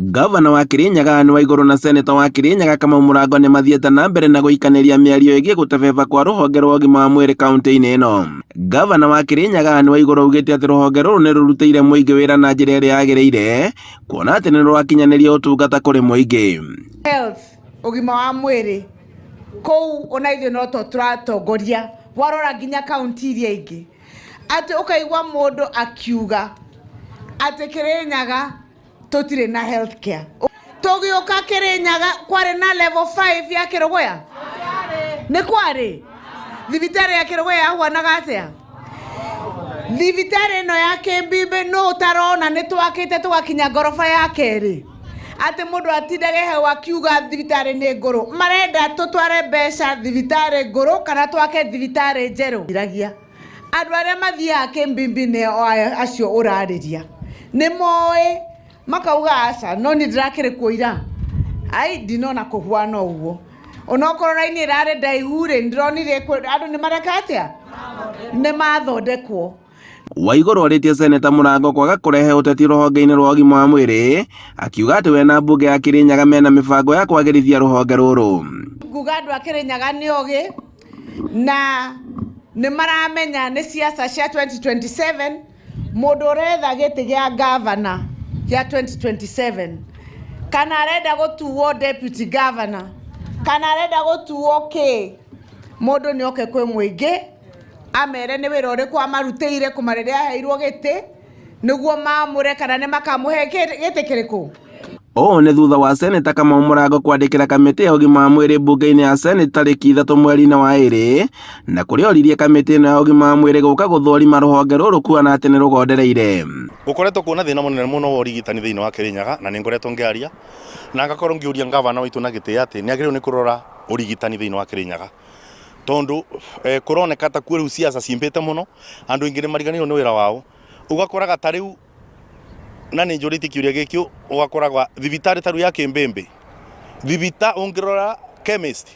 Gavana wa Kirinyaga Anne Waiguru na Seneta wa Kirinyaga Kamau Mũrango nĩ mathiĩte na mbere na gũikanĩria mĩario ĩgiĩ gũtebeba kwa rũhonge rwa ũgima wa mwĩrĩ kaunti-inĩ ĩno. Gavana wa Kirinyaga Anne Waiguru augĩte atĩ rũhonge rũrũ nĩ rũrutĩire mũingĩ wĩra na njĩra ĩrĩa yagĩrĩire, kuona atĩ nĩ rũrakinyanĩria ũtungata kũrĩ mũingĩ. Health, ũgima wa mwĩrĩ kũu ona ithuĩ no to tũratongoria warora nginya kaunti iria ingĩ, atĩ ũkaigua mũndũ akiuga atĩ Kirinyaga tutire na healthcare. Tũgĩũka Kirinyaga kwarĩ na level 5 ya Kĩrũgũya? Nĩ kwarĩ? Thibitarĩ ya Kĩrũgũya yahuanaga atĩa? Thibitarĩ ĩno ya Kĩmbimbi no ũtarona nĩ twakĩte tũgakinya ngoroba ya kerĩ, atĩ mũndũ atindage hau akiuga thibitarĩ nĩ ngũrũ. Marenda tũtware mbeca thibitarĩ ngũrũ kana twake thibitarĩ njerũ? Andũ arĩa mathiaga Kĩmbimbi nĩo acio ũrarĩria, nĩ moĩ makauga aca no nĩ ndĩrakĩrĩ kuoira ai ndinona kũhuana ũguo. Onokorwo raini ĩrarĩ ndaihu rĩ ndĩronire andũ nĩ mareka atĩa, nĩ mathondekwo. Waiguru orĩtie Seneta Mũrango kwaga kũrehe ũteti rũhonge-inĩ rwa ũgima wa mwĩrĩ, akiuga atĩ we na mbunge ya Kirinyaga mena mĩbango ya kwagĩrithia rũhonge rũrũ. Nguga andũ a Kirinyaga nĩ ogĩ na nĩ maramenya nĩ siasa cia 2027. Mũndũ ũretha gĩtĩ gĩa gavana ya 2027 kana arenda gũtuo deputy governor kana arenda gũtuo kĩ, mũndũ nĩ oke kwĩ mũingĩ amere nĩ wĩra ũrĩkũ amarutĩire kũmarĩrĩa aheirwo gĩtĩ nĩguo maamũre kana nĩ makamũhe gĩtĩ kĩrĩkũ. Ũũ nĩ thutha wa Seneta Kamau Mũrango kwandĩkĩra kamĩtĩ ya ũgima wa mwĩrĩ mbunge-inĩ ya Senate tarĩki 3 mweri-inĩ wa ĩrĩ, na kũrĩa oririe kamĩtĩ ĩno ya ũgima wa mwĩrĩ gũka gũthũrima rũhonge rũrũ kuona atĩ nĩ rũgondereire. Gũkoretwo kuona thĩna mũnene mũno wa ũrigitani thĩinĩ wa Kirinyaga, na nĩ ngoretwo ngĩaria na ngakorwo ngĩũria ngavana witũ na gĩtĩ atĩ nĩ agĩrĩirwo nĩ kũrora ũrigitani thĩinĩ wa Kirinyaga, tondũ kũroneka ta kwĩ rĩu siasa cimbĩte mũno, andũ aingĩ nĩ mariganĩirwo nĩ wĩra wao. Ũgakoraga ta rĩu na nĩ njũrĩtie kĩũria gĩkĩ, ũgakoragwa thibitarĩ ta rĩu ya Kĩmbĩmbĩ, ũngĩrora chemist,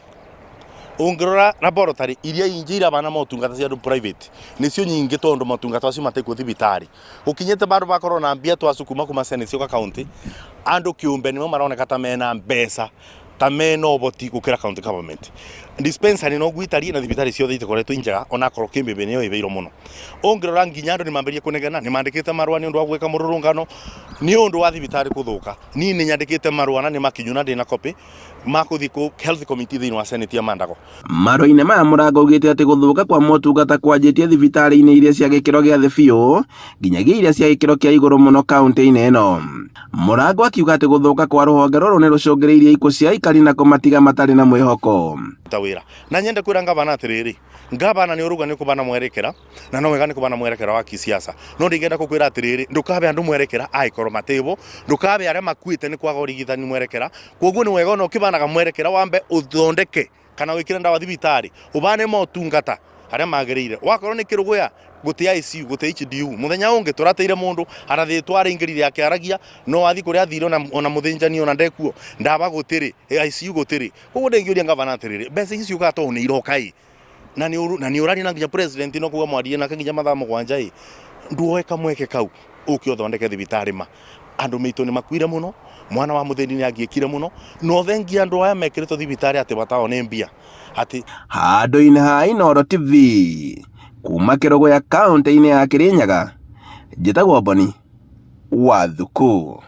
ũngĩrora laboratory iria ingĩ irabana motungata cia andũ private nĩcio nyingĩ, tondũ motungata acio matekuo thibitarĩ. Gũkinyĩte bandũ bakorwo na mbia twacukuma kuma Senate cia kaunti, andũ kĩũmbe nĩmo maroneka ta mena mbeca ta mena ũboti gũkĩra county government. Dispensary no gwitarie na thibitarĩ ciothe itakoretwo njega onakorwo Kĩmbĩmbĩ nĩyo ĩbeirwo mũno. Ũngĩrora nginya andũ nĩ mambĩrĩrie kũnegena, nĩ mandĩkĩte marũa nĩ ũndũ wa gwĩka mũrũrũngano nĩ ũndũ wa thibitarĩ kũthũka. Niĩ nĩ nyandĩkĩte marũa na nĩ makinyu na ndĩna copy makũthiĩ health committee thĩinĩ wa Senate ya Mandago. Marũa-inĩ maya Mũrango augĩte atĩ gũthũka kwa motungata kwanjĩtie thibitarĩ-inĩ iria cia gĩkĩro gĩa thĩ biũ nginyagia iria cia gĩkĩro kĩa igũrũ mũno kaunti-inĩ ĩno. Mũrango akiuga atĩ gũthũka kwa rũhonge rũrũ nĩ rũcũngĩrĩirie ikuũ cia aikari na kũmatiga matarĩ na mwĩhoko. Wĩra na nyende kwĩra ngavana atĩrĩrĩ, ngavana nĩ ũruga nĩ kũbana mwerekera na no wega nĩ kũbana mwerekera wa kisiasa, no ndingĩenda gũkwĩra atĩrĩrĩ ndũkabe andũ mwerekera aĩkorwo matĩbwo, ndũkabe arĩa makuĩte nĩ kwaga ũrigitani mwerekera. Koguo nĩ wega ona ũkĩbanaga mwerekera wambe ũthondeke kana wĩkĩre ndawa thibitarĩ ũbane motungata arĩa magĩrĩire. Wakorwo nĩ Kĩrũgũya gũtĩ ICU gũtĩ HDU, mũthenya ũngĩ tũrateire mũndũ arathĩtwo aringĩrire yake aragia no athi kũrĩa athire ona mũthĩnjani ona ndekuo ndawa gũtĩrĩ ICU gũtĩrĩ. Koguo ndĩngĩũria ngavana atĩrĩrĩ mbeca ici ciugaga to nĩ irokai na nĩ ũrari na nginya president no kuga mwarie nake nginya mathaa mũgwanja nduoe kamweke kau ũkĩ ũthondeke thibitarĩ ma. Andũ maitũ nĩ makuire mũno, mwana wa mũthĩni nĩ angĩkire mũno, no thengia andũ aya mekĩrĩtwo thibitarĩ atĩ bataone mbia atĩ. Handũ-inĩ ha Inooro TV kuma Kĩrũgũya kaunti-inĩ ya Kirinyaga, njĩtagwo Boni Wathuku.